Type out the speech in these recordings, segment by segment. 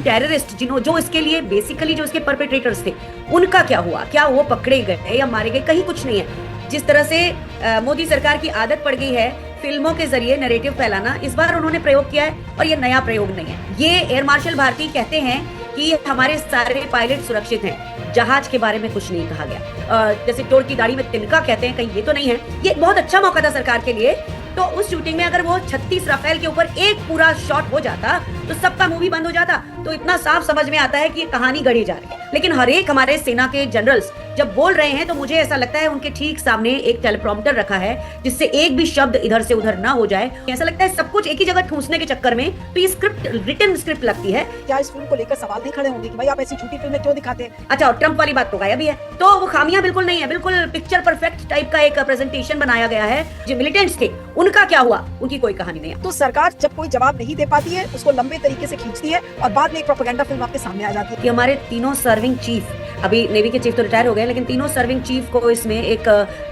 Terrorist जो इसके लिए बेसिकली जो इसके परपेट्रेटर्स थे, उनका क्या हुआ? क्या वो पकड़े गए या मारे गए? कहीं कुछ नहीं है। जिस तरह से मोदी सरकार की आदत पड़ गई है फिल्मों के जरिए नैरेटिव फैलाना, इस बार उन्होंने प्रयोग किया है और ये नया प्रयोग नहीं है। ये एयर मार्शल भारती कहते हैं कि हमारे सारे पायलट सुरक्षित हैं, जहाज के बारे में कुछ नहीं कहा गया। जैसे चोर की दाढ़ी में तिनका कहते हैं, कहीं ये तो नहीं है। ये एक बहुत अच्छा मौका था सरकार के लिए। तो उस शूटिंग में अगर वो 36 राफेल के ऊपर एक पूरा शॉट हो जाता तो सबका मूवी बंद हो जाता। तो इतना साफ समझ में आता है कि ये कहानी गढ़ी जा रही है। लेकिन हर एक हमारे सेना के जनरल्स जब बोल रहे हैं तो मुझे ऐसा लगता है उनके ठीक सामने एक टेलीप्रॉम्प्टर रखा है जिससे एक भी शब्द इधर से उधर ना हो जाए। ऐसा लगता है सब कुछ एक ही जगह ठूंसने के चक्कर में तो ये स्क्रिप्ट रिटन स्क्रिप्ट लगती है। क्या इस फिल्म को लेकर सवाल नहीं खड़े होंगे कि भाई आप ऐसी झूठी फिल्में क्यों दिखाते हैं? अच्छा, और ट्रंप वाली बात तो गायब ही है। तो वो खामियां बिल्कुल नहीं है, बिल्कुल पिक्चर परफेक्ट टाइप का एक प्रेजेंटेशन बनाया गया है। जो मिलिटेंट्स थे उनका क्या हुआ, उनकी कोई कहानी नहीं है। तो सरकार जब कोई जवाब नहीं दे पाती है उसको लंबे तरीके से खींचती है और बाद में एक प्रोपेगेंडा फिल्म आपके सामने आ जाती है। कि हमारे तीनों सर्विंग चीफ, अभी नेवी के चीफ तो रिटायर हो गए, लेकिन तीनों सर्विंग चीफ को इसमें एक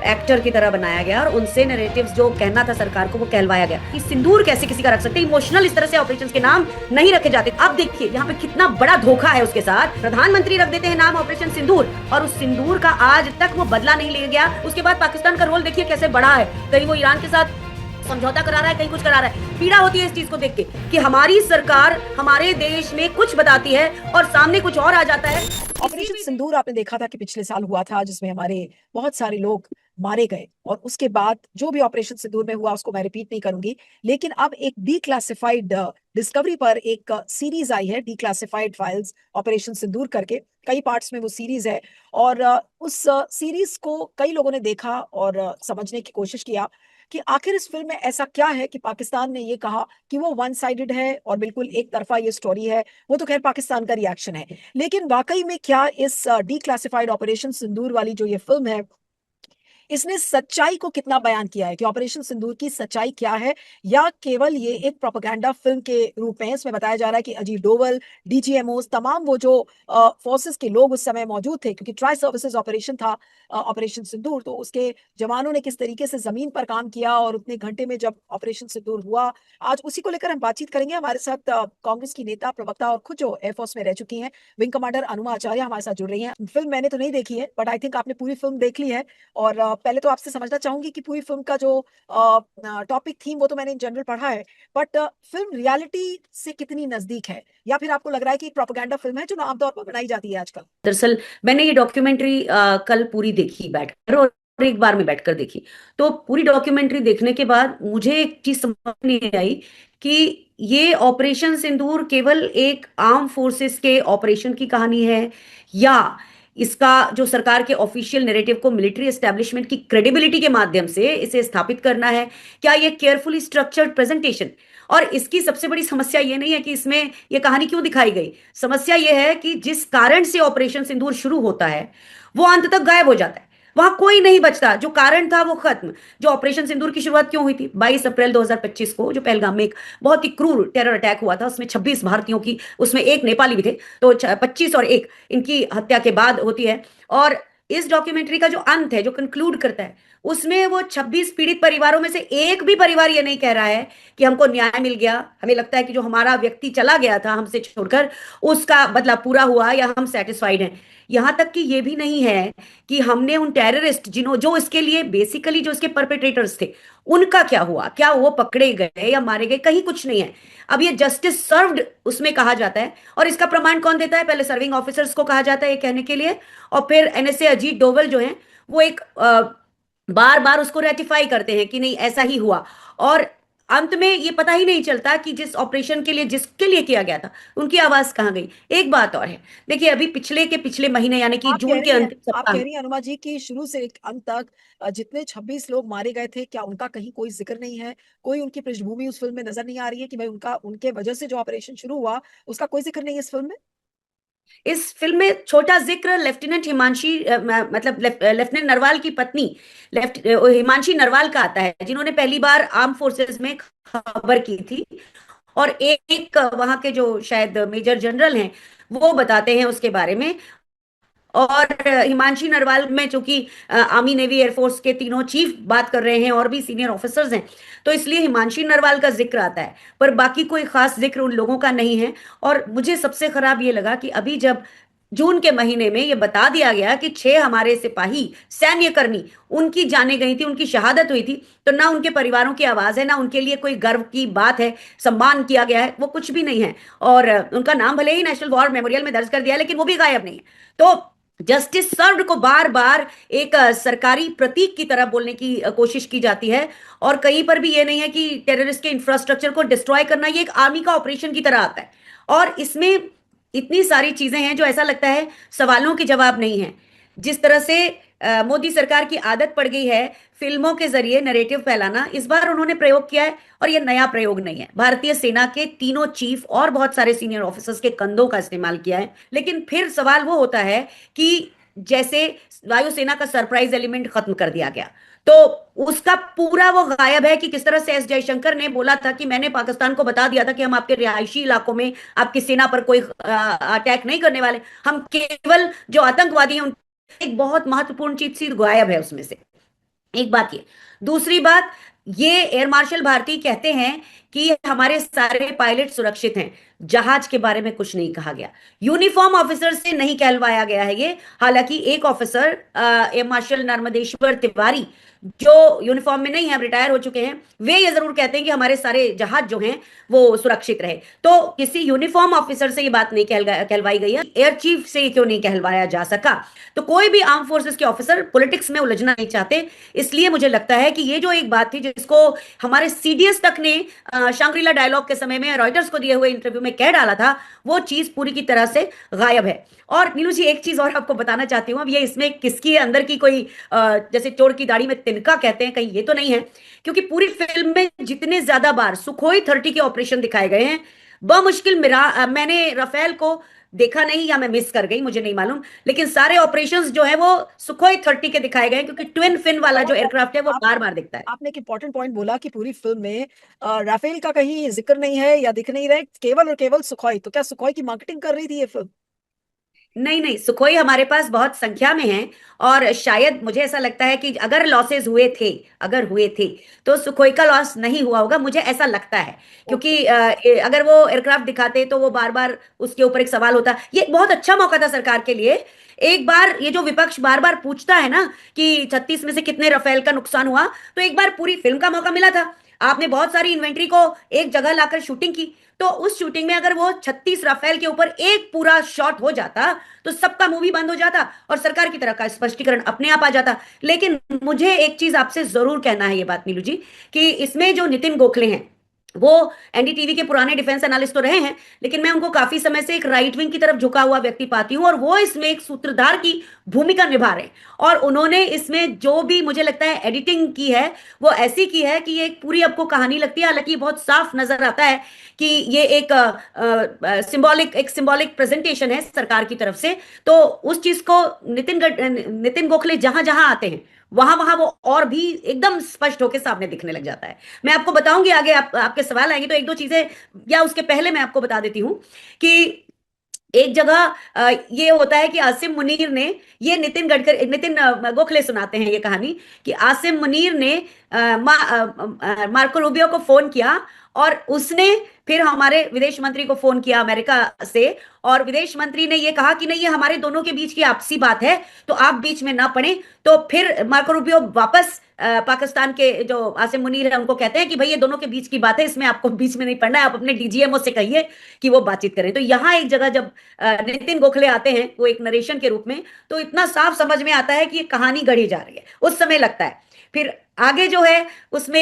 एक्टर की तरह बनाया गया और उनसे नैरेटिव्स जो कहना था सरकार को वो कहलवाया गया कि सिंदूर कैसे किसी का रख सकते हैं। इमोशनल इस तरह से ऑपरेशंस के नाम नहीं रखे जाते। अब देखिए यहाँ पे कितना बड़ा धोखा है। उसके साथ प्रधानमंत्री रख देते हैं नाम ऑपरेशन सिंदूर और उस सिंदूर का आज तक वो बदला नहीं लिया गया। उसके बाद पाकिस्तान का रोल देखिए कैसे बड़ा है। कहीं वो ईरान के साथ समझौता करा रहा है, कहीं कुछ करा रहा है। पीड़ा होती है इस चीज को देख के कि हमारी सरकार हमारे देश में कुछ बताती है और सामने कुछ और आ जाता है। ऑपरेशन सिंदूर आपने देखा था कि पिछले साल हुआ था जिसमें हमारे बहुत सारे लोग मारे गए और उसके बाद जो भी ऑपरेशन सिंदूर में हुआ उसको मैं रिपीट नहीं करूंगी। लेकिन अब एक डीक्लासिफाइड डिस्कवरी पर एक सीरीज आई है, डीक्लासिफाइड फाइल्स ऑपरेशन सिंदूर करके। कई पार्ट्स में वो सीरीज है और उस सीरीज को कई लोगों ने देखा और समझने की कोशिश किया कि आखिर इस फिल्म में ऐसा क्या है कि पाकिस्तान ने ये कहा कि वो वन साइडेड है और बिल्कुल एक तरफा ये स्टोरी है। वो तो खैर पाकिस्तान का रिएक्शन है, लेकिन वाकई में क्या इस डीक्लासिफाइड ऑपरेशन सिंदूर वाली जो ये फिल्म है इसने सच्चाई को कितना बयान किया है कि ऑपरेशन सिंदूर की सच्चाई क्या है, या केवल ये एक प्रोपेगेंडा फिल्म के रूप में? इसमें बताया जा रहा है कि अजीत डोवल, डीजीएमओ, तमाम वो जो फोर्सेस के लोग उस समय मौजूद थे, क्योंकि ट्राई सर्विसेज ऑपरेशन था ऑपरेशन सिंदूर, तो उसके जवानों ने किस तरीके से जमीन पर काम किया और उतने घंटे में जब ऑपरेशन सिंदूर हुआ, आज उसी को लेकर हम बातचीत करेंगे। हमारे साथ कांग्रेस की नेता, प्रवक्ता और खुद जो एयरफोर्स में रह चुकी हैं, विंग कमांडर अनुमा आचार्य हमारे साथ जुड़ रही हैं। फिल्म मैंने तो नहीं देखी है, बट आई थिंक आपने पूरी फिल्म देख ली है। और पहले तो आपसे समझना चाहूंगी कि पूरी फिल्म का जो टॉपिक थीम वो तो मैंने इन जनरल पढ़ा है, बट फिल्म रियलिटी से कितनी नजदीक है, या फिर आपको लग रहा है कि प्रोपेगेंडा फिल्म है जो आमतौर पर बनाई जाती है आजकल? दरअसल मैंने ये डॉक्यूमेंट्री कल पूरी देखी बैठकर और एक बार में बैठकर देखी। तो पूरी डॉक्यूमेंट्री देखने के बाद मुझे एक चीज समझ नहीं आई कि ये ऑपरेशन सिंदूर केवल एक आर्म फोर्सेस के ऑपरेशन की कहानी है या इसका जो सरकार के ऑफिशियल नैरेटिव को मिलिट्री एस्टेब्लिशमेंट की क्रेडिबिलिटी के माध्यम से इसे स्थापित करना है। क्या ये केयरफुली स्ट्रक्चर्ड प्रेजेंटेशन, और इसकी सबसे बड़ी समस्या ये नहीं है कि इसमें ये कहानी क्यों दिखाई गई, समस्या ये है कि जिस कारण से ऑपरेशन सिंदूर शुरू होता है वो अंत तक गायब हो जाता है। वहां कोई नहीं बचता, जो कारण था वो खत्म। जो ऑपरेशन सिंदूर की शुरुआत क्यों हुई थी? 22 अप्रैल 2025 को जो पहलगाम में एक बहुत ही क्रूर टेरर अटैक हुआ था, उसमें 26 भारतीयों की, उसमें एक नेपाली भी थे, तो 25 और एक इनकी हत्या के बाद होती है। और इस डॉक्यूमेंट्री का जो अंत है, जो कंक्लूड करता है, उसमें वो 26 पीड़ित परिवारों में से एक भी परिवार ये नहीं कह रहा है कि हमको न्याय मिल गया, हमें लगता है कि जो हमारा व्यक्ति चला गया था हमसे छोड़कर उसका बदला पूरा हुआ या हम सेटिस्फाइड हैं। यहां तक कि ये भी नहीं है कि हमने उन टेररिस्ट जो इसके लिए बेसिकली जो इसके परपेट्रेटर्स थे उनका क्या हुआ, क्या वो पकड़े गए या मारे गए? कहीं कुछ नहीं है। अब ये जस्टिस सर्व्ड उसमें कहा जाता है और इसका प्रमाण कौन देता है? पहले सर्विंग ऑफिसर्स को कहा जाता है ये कहने के लिए, और फिर एनएसए अजीत डोवल जो है वो एक बार बार उसको रेटिफाई करते हैं कि नहीं ऐसा ही हुआ। और अंत में ये पता ही नहीं चलता कि जिस ऑपरेशन के लिए जिसके लिए किया गया था उनकी आवाज कहां गई। एक बात और है, देखिए अभी पिछले के पिछले महीने यानी कि आप कह जून के रही हैं अंतिम आप सप्ताह कह में, रही हैं अनुमा जी की शुरू से एक अंत तक जितने 26 लोग मारे गए थे, क्या उनका कहीं कोई जिक्र नहीं है? कोई उनकी पृष्ठभूमि उस फिल्म में नजर नहीं आ रही है कि भाई उनका, उनके वजह से जो ऑपरेशन शुरू हुआ उसका कोई जिक्र नहीं है इस फिल्म में? इस फिल्म में छोटा जिक्र लेफ्टिनेंट हिमांशी मतलब लेफ्टिनेंट नरवाल की पत्नी हिमांशी नरवाल का आता है, जिन्होंने पहली बार आर्म फोर्सेस में खबर की थी। और एक वहां के जो शायद मेजर जनरल हैं वो बताते हैं उसके बारे में। और हिमांशी नरवाल में, चूंकि आर्मी नेवी एयरफोर्स के तीनों चीफ बात कर रहे हैं और भी सीनियर ऑफिसर्स हैं, तो इसलिए हिमांशी नरवाल का जिक्र आता है, पर बाकी कोई खास जिक्र उन लोगों का नहीं है। और मुझे सबसे खराब ये लगा कि अभी जब जून के महीने में ये बता दिया गया कि 6 हमारे सिपाही सैन्य कर्मी उनकी जाने गई थी, उनकी शहादत हुई थी, तो ना उनके परिवारों की आवाज है, ना उनके लिए कोई गर्व की बात है, सम्मान किया गया है, वो कुछ भी नहीं है। और उनका नाम भले ही नेशनल वॉर मेमोरियल में दर्ज कर दिया है, लेकिन वो भी गायब नहीं है। तो जस्टिस सर्व्ड को बार बार एक सरकारी प्रतीक की तरह बोलने की कोशिश की जाती है, और कहीं पर भी ये नहीं है कि टेररिस्ट के इंफ्रास्ट्रक्चर को डिस्ट्रॉय करना ये एक आर्मी का ऑपरेशन की तरह आता है। और इसमें इतनी सारी चीजें हैं जो ऐसा लगता है सवालों के जवाब नहीं है। जिस तरह से मोदी सरकार की आदत पड़ गई है फिल्मों के जरिए नैरेटिव फैलाना, इस बार उन्होंने प्रयोग किया है, और ये नया प्रयोग नहीं है। भारतीय सेना के तीनों चीफ और बहुत सारे सीनियर ऑफिसर्स के कंधों का इस्तेमाल किया है। लेकिन फिर सवाल वो होता है कि जैसे वायुसेना का सरप्राइज एलिमेंट खत्म कर दिया गया, तो उसका पूरा वो गायब है कि किस तरह से एस जयशंकर ने बोला था कि मैंने पाकिस्तान को बता दिया था कि हम आपके रिहायशी इलाकों में आपकी सेना पर कोई अटैक नहीं करने वाले, हम केवल जो आतंकवादी हैं एक बहुत महत्वपूर्ण चीज सी गायब है उसमें से। एक बात ये, दूसरी बात, ये एयर मार्शल भारती कहते हैं कि हमारे सारे पायलट सुरक्षित हैं, जहाज के बारे में कुछ नहीं कहा गया, यूनिफॉर्म ऑफिसर से नहीं कहलवाया गया है ये। हालांकि एक officer air marshal Narmadeshwar Tiwari जो यूनिफॉर्म में नहीं है, रिटायर हो चुके हैं, वे ये जरूर कहते हैं कि हमारे सारे जहाज जो हैं वो सुरक्षित रहे। तो किसी यूनिफॉर्म ऑफिसर से ये बात नहीं कहलवाई गई है, एयर चीफ से क्यों नहीं कहलवाया जा सका? तो कोई भी आर्म फोर्सेस के ऑफिसर पॉलिटिक्स में उलझना नहीं चाहते। इसलिए मुझे लगता है कि ये जो एक बात थी जिसको हमारे सीडीएस तक ने शांग्रीला डायलॉग के समय में रॉयटर्स को दिए हुए इंटरव्यू में कह डाला था, वो चीज पूरी की तरह से गायब है। और नीलू जी, एक चीज और आपको बताना चाहती हूँ, अब ये इसमें किसकी अंदर की कोई जैसे चोर की दाढ़ी में तिनका कहते हैं, कहीं ये तो नहीं है, क्योंकि पूरी फिल्म में जितने ज्यादा बार सुखोई 30 के ऑपरेशन दिखाए गए हैं, बमुश्किल मैंने राफेल को देखा नहीं, या मैं मिस कर गई, मुझे नहीं मालूम, लेकिन सारे ऑपरेशंस जो है वो सुखोई 30 के दिखाए गए हैं, क्योंकि ट्विन फिन वाला जो और एयरक्राफ्ट है वो आप बार बार दिखता है। आपने एक इंपॉर्टेंट पॉइंट बोला कि पूरी फिल्म में राफेल का कहीं जिक्र नहीं है या दिख नहीं रहा है, केवल और केवल सुखोई। तो क्या सुखोई की मार्केटिंग कर रही थी ये फिल्म? नहीं नहीं, सुखोई हमारे पास बहुत संख्या में है, और शायद मुझे ऐसा लगता है कि अगर लॉसेस हुए थे, अगर हुए थे, तो सुखोई का लॉस नहीं हुआ होगा, मुझे ऐसा लगता है। ओके। क्योंकि अगर वो एयरक्राफ्ट दिखाते तो वो बार बार उसके ऊपर एक सवाल होता। ये एक बहुत अच्छा मौका था सरकार के लिए। एक बार ये जो विपक्ष बार बार पूछता है ना कि 36 में से कितने रफेल का नुकसान हुआ, तो एक बार पूरी फिल्म का मौका मिला था। आपने बहुत सारी इन्वेंट्री को एक जगह लाकर शूटिंग की, तो उस शूटिंग में अगर वो 36 राफेल के ऊपर एक पूरा शॉट हो जाता, तो सबका मूवी बंद हो जाता और सरकार की तरफ का स्पष्टीकरण अपने आप आ जाता। लेकिन मुझे एक चीज आपसे जरूर कहना है, ये बात नीलू जी, कि इसमें जो नितिन गोखले हैं, वो एनडीटीवी के पुराने डिफेंस एनालिस्ट तो रहे हैं, लेकिन मैं उनको काफी समय से एक राइट विंग की तरफ झुका हुआ व्यक्ति पाती हूं, और वो इसमें एक सूत्रधार की भूमिका निभा रहे हैं। और उन्होंने इसमें जो भी मुझे लगता है एडिटिंग की है, वो ऐसी की है कि ये एक पूरी आपको कहानी लगती है। हालांकि बहुत साफ नजर आता है कि ये एक सिंबॉलिक प्रेजेंटेशन है सरकार की तरफ से। तो उस चीज को नितिन गोखले जहां जहां आते हैं, वहां वहां वो और भी एकदम स्पष्ट होकर सामने दिखने लग जाता है। मैं आपको बताऊंगी आगे, आपके सवाल आएंगे तो एक दो चीजें, या उसके पहले मैं आपको बता देती हूं कि एक जगह ये होता है कि आसिम मुनीर ने, ये नितिन गोखले सुनाते हैं ये कहानी, कि आसिम मुनीर ने मार्को रूबियो को फोन किया, और उसने फिर हमारे विदेश मंत्री को फोन किया अमेरिका से, और विदेश मंत्री ने ये कहा कि नहीं, ये हमारे दोनों के बीच की आपसी बात है, तो आप बीच में ना पड़े। तो फिर मार्को रूबियो वापस पाकिस्तान के जो आसिम मुनीर है उनको कहते हैं कि भाई ये दोनों के बीच की बात है, इसमें आपको बीच में नहीं पड़ना है, आप अपने डीजीएमओ से कहिए कि वो बातचीत करें। तो यहाँ एक जगह जब नितिन गोखले आते हैं वो एक नरेशन के रूप में, तो इतना साफ समझ में आता है कि ये कहानी गढ़ी जा रही है, उस समय लगता है। फिर आगे जो है उसमें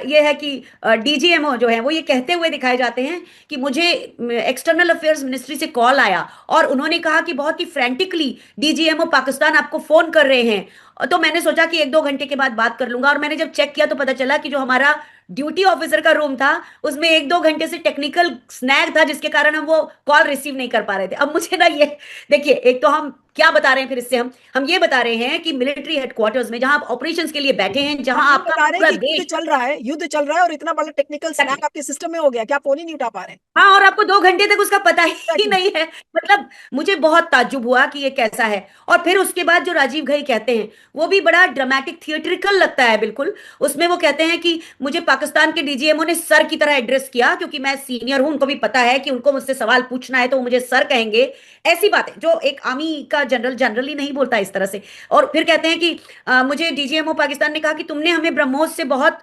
ये है कि डीजीएमओ जो है वो ये कहते हुए दिखाए जाते हैं कि मुझे एक्सटर्नल अफेयर्स मिनिस्ट्री से कॉल आया, और उन्होंने कहा कि बहुत ही फ्रेंटिकली डीजीएमओ पाकिस्तान आपको फोन कर रहे हैं, और तो मैंने सोचा कि 1-2 घंटे के बाद बात कर लूंगा, और मैंने जब चेक किया तो पता चला कि जो हमारा ड्यूटी ऑफिसर का रूम था उसमें 1-2 घंटे से टेक्निकल स्नैग था, जिसके कारण हम वो कॉल रिसीव नहीं कर पा रहे थे। अब मुझे ना ये देखिए, एक तो हम क्या बता रहे हैं, फिर इससे हम ये बता रहे हैं कि मिलिट्री हेडक्वार्टर्स में जहां आप ऑपरेशंस के लिए बैठे हैं, आप जहां ये आपका बता रहे हैं पूरा कि युद्ध देश। चल रहा है, युद्ध चल रहा है, और इतना बड़ा टेक्निकल स्नैक आपके सिस्टम में हो गया कि आप फोन ही नहीं उठा पा रहे हैं। हाँ, और आपको 2 घंटे तक उसका पता ही Exactly. नहीं है। मतलब मुझे बहुत ताज्जुब हुआ कि ये कैसा है। और फिर उसके बाद जो राजीव घई कहते हैं वो भी बड़ा ड्रामेटिक थिएट्रिकल लगता है बिल्कुल। उसमें वो कहते हैं कि मुझे पाकिस्तान के डीजीएमओ ने सर की तरह एड्रेस किया, क्योंकि मैं सीनियर हूं, उनको भी पता है कि उनको मुझसे सवाल पूछना है तो वो मुझे सर कहेंगे। ऐसी बातें जो एक आर्मी का जनरल जनरली नहीं बोलता इस तरह से। और फिर कहते हैं कि मुझे डीजीएमओ पाकिस्तान ने कहा कि तुमने हमें ब्रह्मोस से बहुत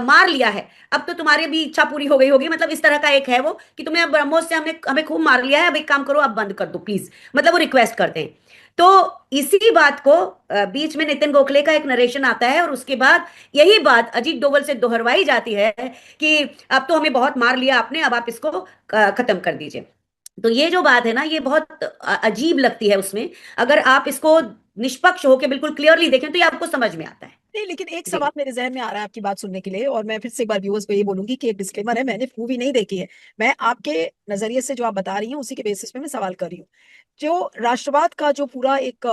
मार लिया है, अब तो तुम्हारी भी इच्छा पूरी हो गई होगी। मतलब इस तरह का एक है वो कि तुम्हें अब ब्रह्मोस से हमने हमें खूब मार लिया है, अब एक काम करो, आप बंद कर दो प्लीज। मतलब वो रिक्वेस्ट करते हैं। तो इसी बात को बीच में नितिन गोखले का एक नरेशन आता है, और उसके बाद यही बात अजीत डोभाल से दोहरवाई जाती है कि अब तो हमें बहुत मार लिया आपने, अब आप इसको खत्म कर दीजिए। तो ये जो बात है ना, ये बहुत अजीब लगती है उसमें। अगर आप इसको निष्पक्ष होकर बिल्कुल क्लियरली देखें तो ये आपको समझ में आता है। नहीं, लेकिन एक जी। सवाल मेरे जहन में आ रहा है आपकी बात सुनने के लिए, और मैं फिर से एक बार व्यूअर्स को ये बोलूंगी कि एक डिस्क्लेमर है, मैंने मूवी नहीं देखी है। मैं आपके नजरिए से जो आप बता रही हैं उसी के बेसिस पे मैं सवाल कर रही हूँ। जो राष्ट्रवाद का जो पूरा एक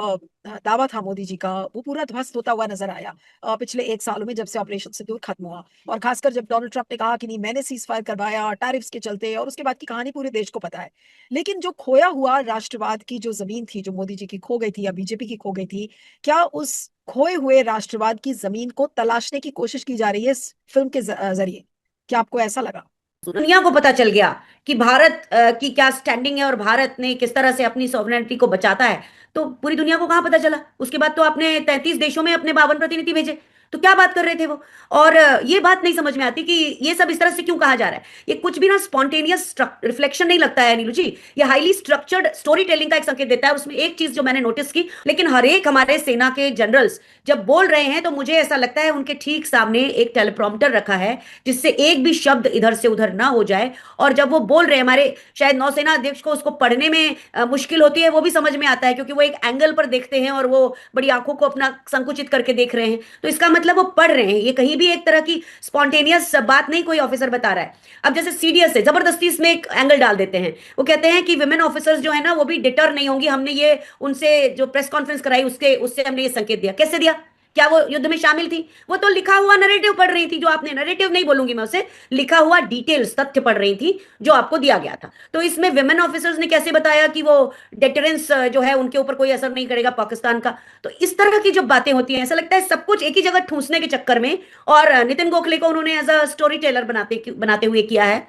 दावा था मोदी जी का, वो पूरा ध्वस्त होता हुआ नजर आया पिछले 1 सालों में, जब से ऑपरेशन सिंदूर खत्म हुआ। और खासकर जब डोनाल्ड ट्रंप ने कहा कि नहीं, मैंने सीज फायर करवाया टैरिफ्स के चलते, और उसके बाद की कहानी पूरे देश को पता है। लेकिन जो खोया हुआ राष्ट्रवाद की जो जमीन थी, जो मोदी जी की खो गई थी या बीजेपी की खो गई थी, क्या उस खोए हुए राष्ट्रवाद की जमीन को तलाशने की कोशिश की जा रही है इस फिल्म के जरिए? क्या आपको ऐसा लगा? दुनिया को पता चल गया कि भारत की क्या स्टैंडिंग है और भारत ने किस तरह से अपनी सॉवरेनिटी को बचाता है। तो पूरी दुनिया को कहाँ पता चला? उसके बाद तो आपने 33 देशों में अपने 52 प्रतिनिधि भेजे। तो क्या बात कर रहे थे वो? और ये बात नहीं समझ में आती कि ये सब इस तरह से क्यों कहा जा रहा है। ये कुछ भी ना स्पॉन्टेनियस रिफ्लेक्शन नहीं लगता है नीलू जी। ये हाईली स्ट्रक्चर्ड स्टोरी टेलिंग का एक संकेत देता है। उसमें एक चीज जो मैंने नोटिस की, लेकिन हर एक हमारे सेना के जनरल्स जब बोल रहे हैं तो मुझे ऐसा लगता है उनके ठीक सामने एक टेलीप्रॉम्प्टर रखा है, जिससे एक भी शब्द इधर से उधर ना हो जाए। और जब वो बोल रहे हैं, हमारे शायद नौसेना अध्यक्ष को उसको पढ़ने में मुश्किल होती है, वो भी समझ में आता है, क्योंकि वो एक एंगल पर देखते हैं और वो बड़ी आंखों को अपना संकुचित करके देख रहे हैं। तो इसका मतलब वो पढ़ रहे हैं, ये कहीं भी एक तरह की स्पॉन्टेनियस बात नहीं कोई ऑफिसर बता रहा है। अब जैसे सीडीएस से जबरदस्ती इसमें एक एंगल डाल देते हैं। वो कहते हैं कि विमेन ऑफिसर्स जो है ना वो भी डिटर नहीं होंगी, हमने ये उनसे जो प्रेस कॉन्फ्रेंस कराई उसके उससे हमने ये संकेत दिया। कैसे दिया? क्या वो युद्ध में शामिल थी? वो तो लिखा हुआ नरेटिव पढ़ रही थी, जो आपने, नरेटिव नहीं बोलूंगी मैं उसे, लिखा हुआ डिटेल्स तथ्य पढ़ रही थी जो आपको दिया गया था। तो इसमें विमेन ऑफिसर्स ने कैसे बताया कि वो डेटरेंस जो है उनके ऊपर कोई असर नहीं करेगा पाकिस्तान का? तो इस तरह की जो बातें होती हैं, ऐसा लगता है सब कुछ एक ही जगह ठूसने के चक्कर में। और नितिन गोखले को उन्होंने एज अ स्टोरी टेलर बनाते बनाते हुए किया है,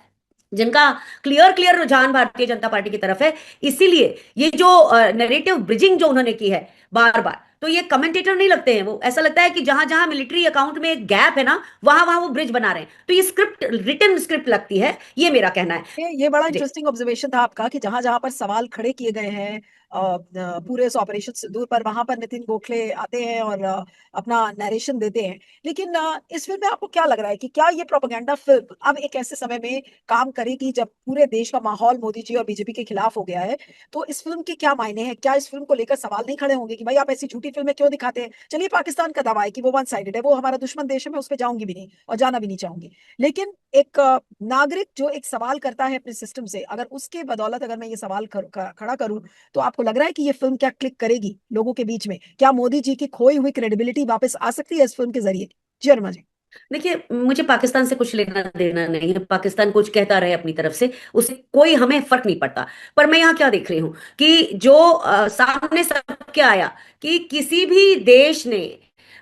जिनका क्लियर क्लियर रुझान भारतीय जनता पार्टी की तरफ है। इसीलिए ये जो नरेटिव ब्रिजिंग जो उन्होंने की है बार बार, तो ये कमेंटेटर नहीं लगते हैं। वो ऐसा लगता है कि जहां जहां मिलिट्री अकाउंट में एक गैप है ना, वहां वहां वो ब्रिज बना रहे हैं। तो ये स्क्रिप्ट, रिटन स्क्रिप्ट लगती है, ये मेरा कहना है। ये बड़ा जी। इंटरेस्टिंग ऑब्जर्वेशन था आपका कि जहां जहां पर सवाल खड़े किए गए हैं पूरे इस ऑपरेशन सिंदूर पर, वहां पर नितिन गोखले आते हैं और अपना नरेशन देते हैं। लेकिन इस फिल्म में आपको क्या लग रहा है कि क्या ये प्रोपेगेंडा फिल्म अब एक ऐसे समय में काम करेगी जब पूरे देश का माहौल मोदी जी और बीजेपी के खिलाफ हो गया है? तो इस फिल्म के क्या मायने हैं? क्या इस फिल्म को लेकर सवाल नहीं खड़े होंगे कि भाई आप ऐसी झूठी फिल्में क्यों दिखाते हैं? चलिए, पाकिस्तान का दावा है कि वो वन साइडेड है, वो हमारा दुश्मन देश है, मैं उस पर जाऊंगी भी नहीं और जाना भी नहीं चाहूंगी। लेकिन एक नागरिक जो एक सवाल करता है अपने सिस्टम से, अगर उसके बदौलत अगर मैं ये सवाल खड़ा करूं, तो आपको लग रहा है कि ये फिल्म क्या क्लिक करेगी लोगों के बीच में? क्या मोदी जी की खोई हुई क्रेडिबिलिटी वापस आ सकती है इस फिल्म के जरिए? जी अरुणा जी। देखिए, मुझे पाकिस्तान से कुछ लेना देना नहीं है। पाकिस्तान कुछ कहता रहे अपनी तरफ से, उससे कोई हमें फर्क नहीं पड़ता। पर मैं यहाँ क्या देख रही हूँ कि जो सामने सबके आया कि किसी भी देश ने,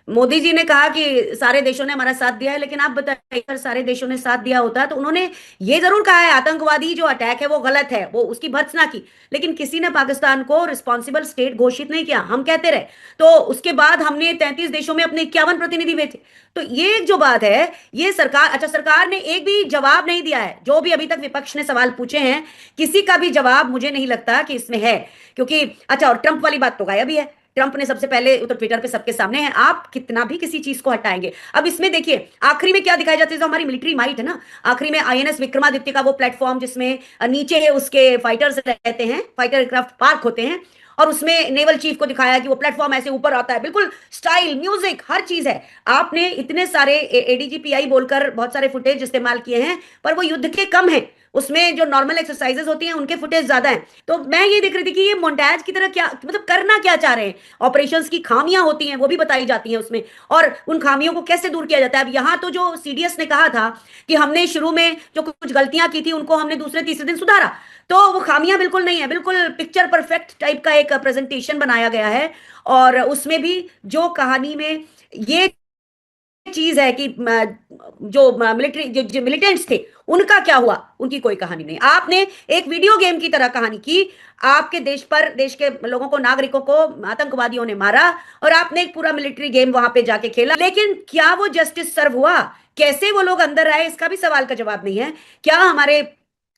मोदी जी ने कहा कि सारे देशों ने हमारा साथ दिया है, लेकिन आप बताइए अगर सारे देशों ने साथ दिया होता तो उन्होंने ये जरूर कहा है आतंकवादी जो अटैक है वो गलत है, वो उसकी भर्त्सना की, लेकिन किसी ने पाकिस्तान को रिस्पॉन्सिबल स्टेट घोषित नहीं किया। हम कहते रहे। तो उसके बाद हमने 33 देशों में अपने 51 प्रतिनिधि भेजे। तो ये एक जो बात है, ये सरकार, अच्छा सरकार ने एक भी जवाब नहीं दिया है। जो भी अभी तक विपक्ष ने सवाल पूछे हैं, किसी का भी जवाब मुझे नहीं लगता कि इसमें है। क्योंकि अच्छा, और ट्रंप वाली बात तो गायब ही है। ट्रंप ने सबसे पहले तो ट्विटर पे सबके सामने है, आप कितना भी किसी चीज को हटाएंगे। अब इसमें देखिए आखिरी में क्या दिखाया जाता है, जो हमारी मिलिट्री माइट है ना, आखिरी में आईएनएस विक्रमादित्य का वो प्लेटफॉर्म जिसमें नीचे है उसके फाइटर्स रहते हैं, फाइटर एयरक्राफ्ट पार्क होते हैं, और उसमें नेवल चीफ को दिखाया कि वो प्लेटफॉर्म ऐसे ऊपर आता है, बिल्कुल स्टाइल म्यूजिक हर चीज है। आपने इतने सारे एडीजीपीआई बोलकर बहुत सारे फुटेज इस्तेमाल किए हैं, पर वो युद्ध के कम है, उसमें जो नॉर्मल एक्सरसाइजेस होती हैं उनके फुटेज ज्यादा हैं। तो मैं ये देख रही थी कि ये मोन्टाज की तरह क्या मतलब करना क्या चाह रहे हैं। ऑपरेशंस की खामियां होती हैं वो भी बताई जाती हैं उसमें, और उन खामियों को कैसे दूर किया जाता है। अब यहाँ तो जो सीडीएस ने कहा था कि हमने शुरू में जो कुछ गलतियां की थी उनको हमने दूसरे तीसरे दिन सुधारा, तो वो खामियां बिल्कुल नहीं है, बिल्कुल पिक्चर परफेक्ट टाइप का एक प्रेजेंटेशन बनाया गया है। और उसमें भी जो कहानी में ये चीज है कि जो मिलिट्री जो मिलिटेंट्स थे उनका क्या हुआ, उनकी कोई कहानी नहीं। आपने एक वीडियो गेम की तरह कहानी की, आपके देश पर, देश के लोगों को, नागरिकों को आतंकवादियों ने मारा, और आपने एक पूरा मिलिट्री गेम वहां पे जाके खेला, लेकिन क्या वो जस्टिस सर्व हुआ, कैसे वो लोग अंदर आए, इसका भी सवाल का जवाब नहीं है। क्या हमारे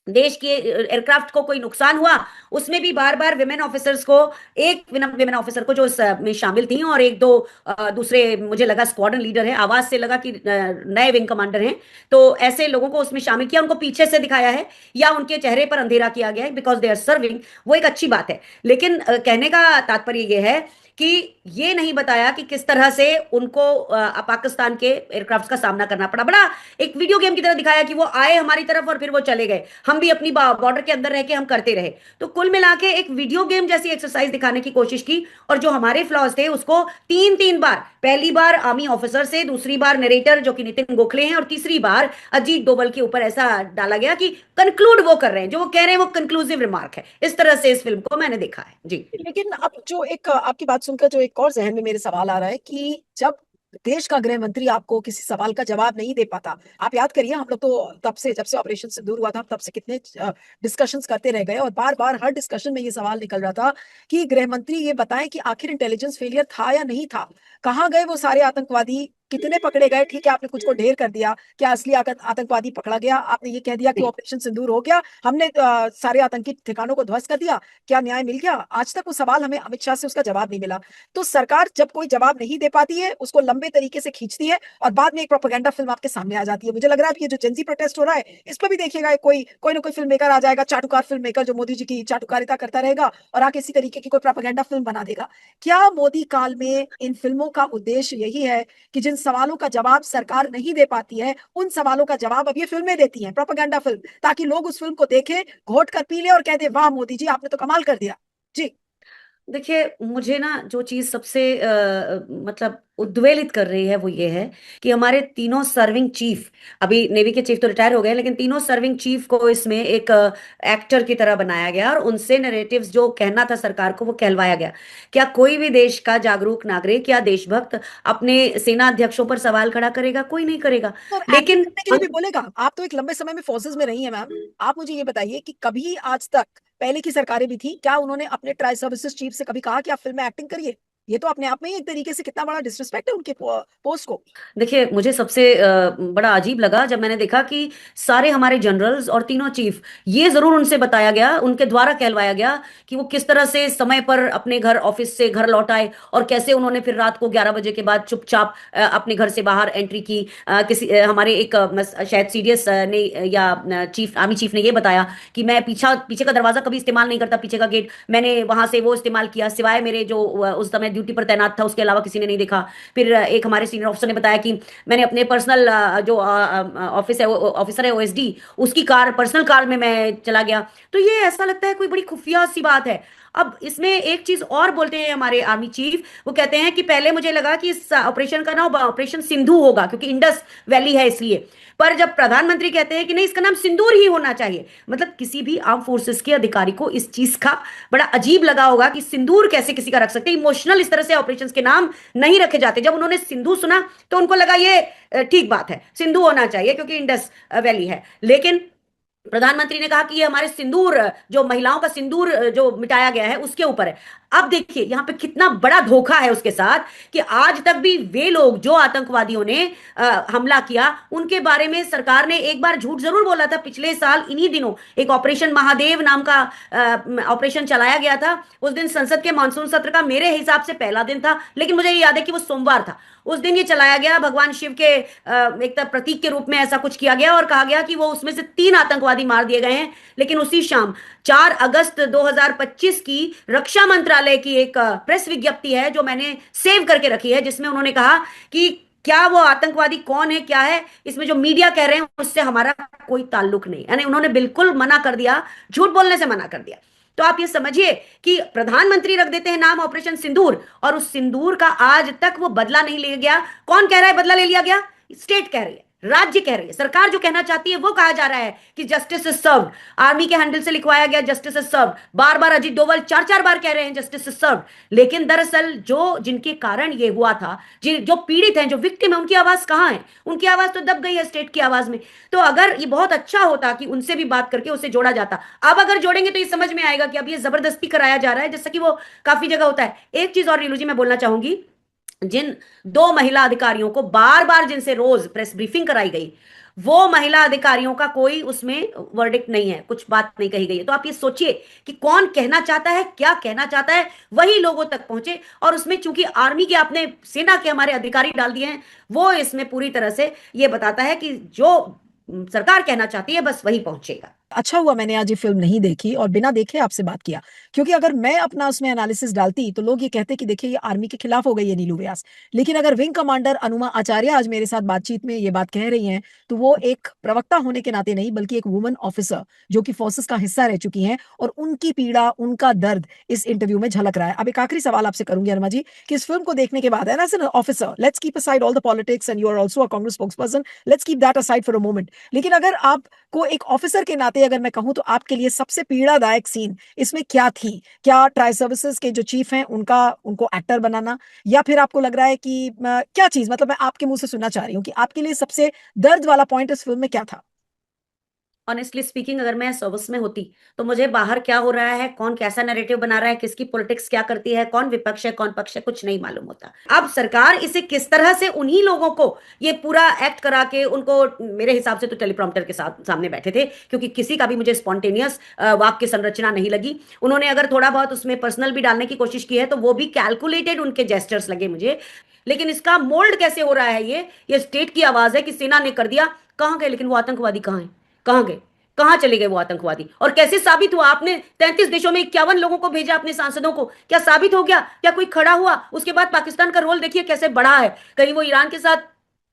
देश के एयरक्राफ्ट को कोई नुकसान हुआ, उसमें भी बार बार विमेन ऑफिसर्स को, एक विमेन ऑफिसर को जो में शामिल थी, और एक दो दूसरे, मुझे लगा स्क्वाड्रन लीडर है, आवाज से लगा कि नए विंग कमांडर हैं, तो ऐसे लोगों को उसमें शामिल किया, उनको पीछे से दिखाया है या उनके चेहरे पर अंधेरा किया गया है बिकॉज दे आर सर्विंग, वो एक अच्छी बात है। लेकिन कहने का तात्पर्य ये है कि ये नहीं बताया कि किस तरह से उनको पाकिस्तान के एयरक्राफ्ट का सामना करना पड़ा। बड़ा एक वीडियो गेम की तरह दिखाया कि वो आए हमारी तरफ और फिर वो चले गए, हम भी अपनी बॉर्डर के अंदर रह के हम करते रहे। तो कुल मिला के एक वीडियो गेम जैसी एक्सरसाइज दिखाने की कोशिश की, और जो हमारे फ्लॉज थे उसको तीन तीन बार, पहली बार आर्मी ऑफिसर से, दूसरी बार नरेटर जो कि नितिन गोखले हैं, और तीसरी बार अजीत डोभाल के ऊपर ऐसा डाला गया कि कंक्लूड वो कर रहे हैं, जो वो कह रहे हैं वो कंक्लूसिव रिमार्क है। इस तरह से इस फिल्म को मैंने देखा है जी। लेकिन अब जो एक आपकी बात सुनकर जो एक और जहन में मेरे सवाल आ रहा है कि जब देश का गृह मंत्री आपको किसी सवाल का जवाब नहीं दे पाता, आप याद करिए हम लोग तो तब से, जब से ऑपरेशन सिंदूर हुआ था तब से कितने डिस्कशंस करते रह गए, और बार बार हर डिस्कशन में ये सवाल निकल रहा था कि गृह मंत्री ये बताएं कि आखिर इंटेलिजेंस फेलियर था या नहीं था, कहाँ गए वो सारे आतंकवादी, कितने पकड़े गए। ठीक है, आपने कुछ को ढेर कर दिया, क्या असली आतंकवादी पकड़ा गया? आपने ये कह दिया कि ऑपरेशन सिंदूर हो गया, हमने सारे आतंकी ठिकानों को ध्वस्त कर दिया, क्या न्याय मिल गया? आज तक वो सवाल हमें अमित शाह से उसका जवाब नहीं मिला। तो सरकार जब कोई जवाब नहीं दे पाती है उसको लंबे तरीके से खींचती है, और बाद में एक प्रोपेगेंडा फिल्म आपके सामने आ जाती है। मुझे लग रहा है कि ये जो जेंजी प्रोटेस्ट हो रहा है इस पर भी देखिएगा, कोई कोई ना कोई फिल्म मेकर आ जाएगा, चाटुकार फिल्म मेकर, जो मोदी जी की चाटुकारिता करता रहेगा और आके इसी तरीके की कोई प्रोपेगेंडा फिल्म बना देगा। क्या मोदी काल में इन फिल्मों का उद्देश्य यही है कि जिन सवालों का जवाब सरकार नहीं दे पाती है उन सवालों का जवाब अब ये फिल्में देती हैं, प्रोपेगेंडा फिल्म, ताकि लोग उस फिल्म को देखें, घोट कर पी ले और कह दे वाह मोदी जी आपने तो कमाल कर दिया। जी। देखिए मुझे ना जो चीज सबसे मतलब उद्वेलित कर रही है वो ये है कि हमारे तीनों सर्विंग चीफ, अभी नेवी के चीफ तो रिटायर हो गए, लेकिन तीनों सर्विंग चीफ को इसमें एक एक्टर की तरह बनाया गया, और उनसे नरेटिव्स जो कहना था सरकार को वो कहलवाया गया। क्या कोई भी देश का जागरूक नागरिक या देशभक्त अपने सेना अध्यक्षों पर सवाल खड़ा करेगा? कोई नहीं करेगा। तो एक्टिंग लेकिन करने के लिए भी बोलेगा? आप तो एक लंबे समय में फोर्सेज में रही हैं मैम, आप मुझे ये बताइए कि कभी आज तक, पहले की सरकारें भी थी, क्या उन्होंने अपने ट्राई सर्विसेज चीफ से कभी कहा कि आप फिल्म में एक्टिंग करिए? ये तो अपने आप में ही एक तरीके से कितना बड़ा डिसरिस्पेक्ट है उनके पोस्ट को। देखिए मुझे सबसे बड़ा अजीब लगा जब मैंने देखा कि सारे हमारे जनरल्स और तीनों चीफ, ये जरूर उनसे बताया गया, उनके द्वारा कहलवाया गया कि वो किस तरह से समय पर अपने घर, ऑफिस से घर लौट आए, और कैसे उन्होंने फिर रात को 11 बजे के बाद चुपचाप अपने घर से बाहर एंट्री की। किसी हमारे एक शायद सीडीएस ने या चीफ, आर्मी चीफ ने ये बताया कि मैं पीछे का दरवाजा कभी इस्तेमाल नहीं करता, पीछे का गेट मैंने वहां से वो इस्तेमाल किया, सिवाय मेरे जो उस समय ड्यूटी पर तैनात था उसके अलावा किसी ने नहीं देखा। फिर एक हमारे सीनियर ऑफिसर ने बताया कि मैंने अपने पर्सनल जो ऑफिस है, ऑफिसर है ओएसडी, उसकी कार, पर्सनल कार में मैं चला गया। तो ये ऐसा लगता है कोई बड़ी खुफिया सी बात है। अब इसमें एक चीज और बोलते हैं हमारे आर्मी चीफ, वो कहते हैं कि पहले मुझे लगा कि इस ऑपरेशन का नाम ऑपरेशन सिंधु होगा क्योंकि इंडस वैली है इसलिए, पर जब प्रधानमंत्री कहते हैं कि नहीं इसका नाम सिंदूर ही होना चाहिए, मतलब किसी भी आर्म फोर्सेस के अधिकारी को इस चीज का बड़ा अजीब लगा होगा कि सिंदूर कैसे किसी का रख सकते हैं। इमोशनल इस तरह से ऑपरेशंस के नाम नहीं रखे जाते। जब उन्होंने सिंधु सुना तो उनको लगा ये ठीक बात है, सिंधु होना चाहिए क्योंकि इंडस वैली है। लेकिन प्रधानमंत्री ने कहा कि ये हमारे सिंदूर, जो महिलाओं का सिंदूर जो मिटाया गया है उसके ऊपर है। अब देखिए यहाँ पे कितना बड़ा धोखा है उसके साथ, कि आज तक भी वे लोग जो आतंकवादियों ने हमला किया उनके बारे में सरकार ने एक बार झूठ जरूर बोला था। पिछले साल इन्हीं दिनों एक ऑपरेशन महादेव नाम का ऑपरेशन चलाया गया था। उस दिन संसद के मानसून सत्र का मेरे हिसाब से पहला दिन था, लेकिन मुझे ये याद है कि वो सोमवार था। उस दिन ये चलाया गया, भगवान शिव के एक तरह प्रतीक के रूप में ऐसा कुछ किया गया और कहा गया कि वो उसमें से 3 आतंकवादी मार दिए गए हैं। लेकिन उसी शाम 4 अगस्त 2025 की रक्षा मंत्रालय की एक प्रेस विज्ञप्ति है जो मैंने सेव करके रखी है, जिसमें उन्होंने कहा कि क्या वो आतंकवादी कौन है, क्या है, इसमें जो मीडिया कह रहे हैं उससे हमारा कोई ताल्लुक नहीं। यानी उन्होंने बिल्कुल मना कर दिया, झूठ बोलने से मना कर दिया। तो आप ये समझिए कि प्रधानमंत्री रख देते हैं नाम ऑपरेशन सिंदूर, और उस सिंदूर का आज तक वो बदला नहीं लिया गया। कौन कह रहा है बदला ले लिया गया? स्टेट कह रही है, राज्य कह रही है, सरकार जो कहना चाहती है वो कहा जा रहा है कि जस्टिस इज सर्व्ड। आर्मी के हैंडल से लिखवाया गया जस्टिस इज सर्व्ड, बार बार अजीत डोभाल 4 4 बार कह रहे हैं जस्टिस इज सर्व्ड। लेकिन दरअसल जो जिनके कारण ये हुआ था, जो पीड़ित हैं, जो विक्टिम है, उनकी आवाज कहाँ है? उनकी आवाज तो दब गई है स्टेट की आवाज में। तो अगर ये बहुत अच्छा होता कि उनसे भी बात करके उसे जोड़ा जाता। अब अगर जोड़ेंगे तो ये समझ में आएगा कि अब ये जबरदस्ती कराया जा रहा है, जैसा कि वो काफी जगह होता है। एक चीज और नीलू जी मैं बोलना चाहूंगी, जिन 2 महिला अधिकारियों को बार बार जिनसे रोज प्रेस ब्रीफिंग कराई गई, वो महिला अधिकारियों का कोई उसमें वर्डिक्ट नहीं है, कुछ बात नहीं कही गई है। तो आप ये सोचिए कि कौन कहना चाहता है, क्या कहना चाहता है, वही लोगों तक पहुंचे। और उसमें चूंकि आर्मी के, आपने सेना के हमारे अधिकारी डाल दिए हैं, वो इसमें पूरी तरह से ये बताता है कि जो सरकार कहना चाहती है बस वही पहुंचेगा। अच्छा हुआ मैंने आज ये फिल्म नहीं देखी और बिना देखे आपसे बात किया, क्योंकि अगर मैं अपना उसमें एनालिसिस डालती तो लोग ये कहते कि देखिए ये आर्मी के खिलाफ हो गई है नीलू व्यास। लेकिन अगर विंग कमांडर अनुमा आचार्य आज मेरे साथ बातचीत में ये बात कह रही हैं, तो वो एक प्रवक्ता होने के नाते नहीं बल्कि एक वुमन ऑफिसर जो कि फोर्सेस का हिस्सा रह चुकी हैं, और उनकी पीड़ा, उनका दर्द इस इंटरव्यू में झलक रहा है। अब एक आखिरी सवाल आपसे करूंगी अरमा जी, कि इस फिल्म को देखने के बाद, and as an officer, let's keep aside all the politics and you are also a Congress spokesperson, let's keep that aside for a moment, लेकिन अगर आपको एक ऑफिसर के नाते अगर मैं कहूं तो आपके लिए सबसे पीड़ादायक सीन इसमें क्या थी? क्या ट्राई सर्विसेज के जो चीफ हैं उनका, उनको एक्टर बनाना, या फिर आपको लग रहा है कि क्या चीज, मतलब मैं आपके मुंह से सुनना चाह रही हूँ कि आपके लिए सबसे दर्द वाला पॉइंट इस फिल्म में क्या था? ऑनेस्टली स्पीकिंग, अगर मैं सर्विस में होती तो मुझे बाहर क्या हो रहा है, कौन कैसा नैरेटिव बना रहा है, किसकी पॉलिटिक्स क्या करती है, कौन विपक्ष है कौन पक्ष है, कुछ नहीं मालूम होता। अब सरकार इसे किस तरह से उन्हीं लोगों को ये पूरा एक्ट करा के, उनको मेरे हिसाब से तो टेलीप्रॉम्प्टर के साथ सामने बैठे थे, क्योंकि किसी का भी मुझे स्पॉन्टेनियस वाक्य संरचना नहीं लगी। उन्होंने अगर थोड़ा बहुत उसमें पर्सनल भी डालने की कोशिश की है तो वो भी कैलकुलेटेड उनके जेस्टर्स लगे मुझे। लेकिन इसका मोल्ड कैसे हो रहा है? ये स्टेट की आवाज है कि सेना ने कर दिया। कहाँ गए लेकिन वो आतंकवादी? कहाँ है? कहाँ गए? कहां चले गए वो आतंकवादी? और कैसे साबित हुआ? आपने 33 देशों में 51 लोगों को भेजा, अपने सांसदों को, क्या साबित हो गया? क्या कोई खड़ा हुआ? उसके बाद पाकिस्तान का रोल देखिए कैसे बढ़ा है। कहीं वो ईरान के साथ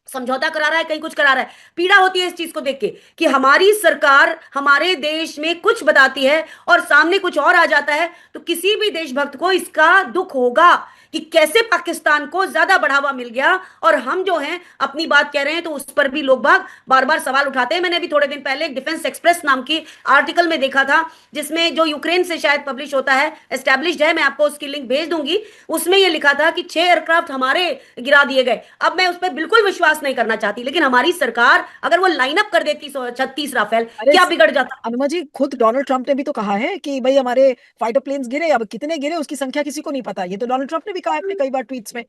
समझौता करा रहा है, कहीं कुछ करा रहा है। पीड़ा होती है इस चीज को देख के कि हमारी सरकार हमारे देश में कुछ बताती है और सामने कुछ और आ जाता है। तो किसी भी देशभक्त को इसका दुख होगा कि कैसे पाकिस्तान को ज्यादा बढ़ावा मिल गया और हम जो हैं अपनी बात कह रहे हैं तो उस पर भी लोग बाग बार बार सवाल उठाते हैं। मैंने अभी थोड़े दिन पहले एक डिफेंस एक्सप्रेस नाम की आर्टिकल में देखा था, जिसमें जो यूक्रेन से शायद पब्लिश होता है, एस्टेब्लिश्ड है, मैं आपको उसकी लिंक भेज दूंगी। उसमें यह लिखा था कि 6 एयरक्राफ्ट हमारे गिरा दिए गए। अब मैं उस पर बिल्कुल विश्वास नहीं करना चाहती, लेकिन हमारी सरकार अगर वो लाइन अप कर देती 36 राफेल, अरे क्या बिगड़ जाता? अनुमा जी, खुद डोनाल्ड ट्रंप ने भी तो कहा है कि भाई हमारे फाइटर प्लेन्स गिरे, अब कितने गिरे उसकी संख्या किसी को नहीं पता। ये तो डोनाल्ड ट्रंप ने भी कहा है अपने कई बार ट्वीट्स में।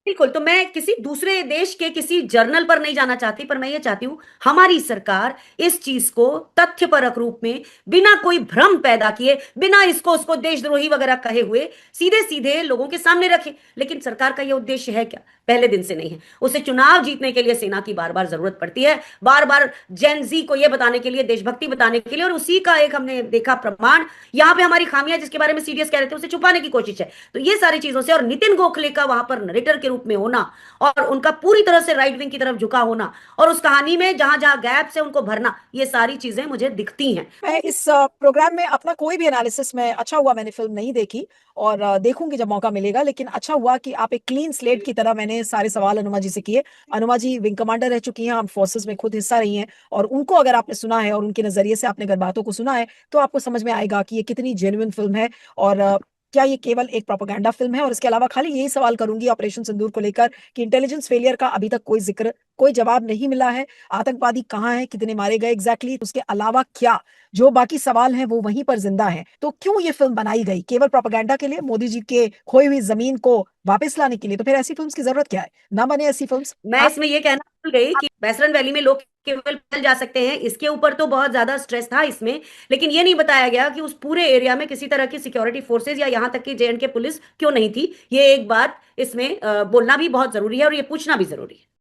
बिल्कुल। तो मैं किसी दूसरे देश के किसी जर्नल पर नहीं जाना चाहती, पर मैं ये चाहती हूं हमारी सरकार इस चीज को तथ्यपरक रूप में, बिना कोई भ्रम पैदा किए, बिना इसको उसको देशद्रोही वगैरह कहे हुए, सीधे सीधे लोगों के सामने रखे। लेकिन सरकार का ये उद्देश्य है क्या? पहले दिन से नहीं है। उसे चुनाव जीतने के लिए सेना की बार बार जरूरत पड़ती है, बार बार जेन जी को यह बताने के लिए, देशभक्ति बताने के लिए, और उसी का एक हमने देखा प्रमाण यहां पे हमारी खामियां, जिसके बारे में सीडीएस कह रहे थे, उसे छुपाने की कोशिश है। तो ये सारी चीजों से, और नितिन गोखले का वहां पर नरेटर के रूप में होना, और उनका पूरी तरह से राइट विंग की तरफ झुका होना, और उस कहानी में जहां जहां गैप से उनको भरना, ये सारी चीजें मुझे दिखती हैं। मैं इस प्रोग्राम में अपना कोई भी एनालिसिस में, अच्छा हुआ मैंने फिल्म नहीं देखी और देखूंगी जब मौका मिलेगा, लेकिन अच्छा हुआ कि आप एक क्लीन स्लेट की तरह मैंने सारे सवाल अनुमा जी से किए। अनुमा जी विंग कमांडर रह चुकी हैं, आर्म फोर्सेस में खुद हिस्सा रही हैं, और उनको अगर आपने सुना है और उनके नजरिए से आपने अगर बातों को सुना है तो आपको समझ में आएगा कि ये कितनी जेन्युइन फिल्म है, और क्या ये केवल एक प्रोपेगेंडा फिल्म है। और इसके अलावा खाली यही सवाल करूंगी ऑपरेशन सिंदूर को लेकर कि इंटेलिजेंस फेलियर का अभी तक कोई जिक्र कोई जवाब नहीं मिला है। आतंकवादी कहाँ है, कितने मारे गए एग्जैक्टली, उसके अलावा क्या जो बाकी सवाल हैं वो वहीं पर जिंदा हैं। तो क्यों ये फिल्म बनाई गई? केवल प्रोपेगेंडा के लिए, मोदी जी के खोई हुई जमीन को वापस लाने के लिए? तो फिर ऐसी फिल्म्स की जरूरत क्या है? ना बने ऐसी फिल्म्स। मैं इसमें ये कहना भूल गई कि वेस्टर्न वैली में लोग केवल पैदल जा सकते हैं, इसके ऊपर तो बहुत ज्यादा स्ट्रेस था इसमें। लेकिन ये नहीं बताया गया कि उस पूरे एरिया में किसी तरह की सिक्योरिटी फोर्सेज या यहाँ तक कि JNK पुलिस क्यों नहीं थी। ये एक बात इसमें बोलना भी बहुत जरूरी है और ये पूछना भी जरूरी है।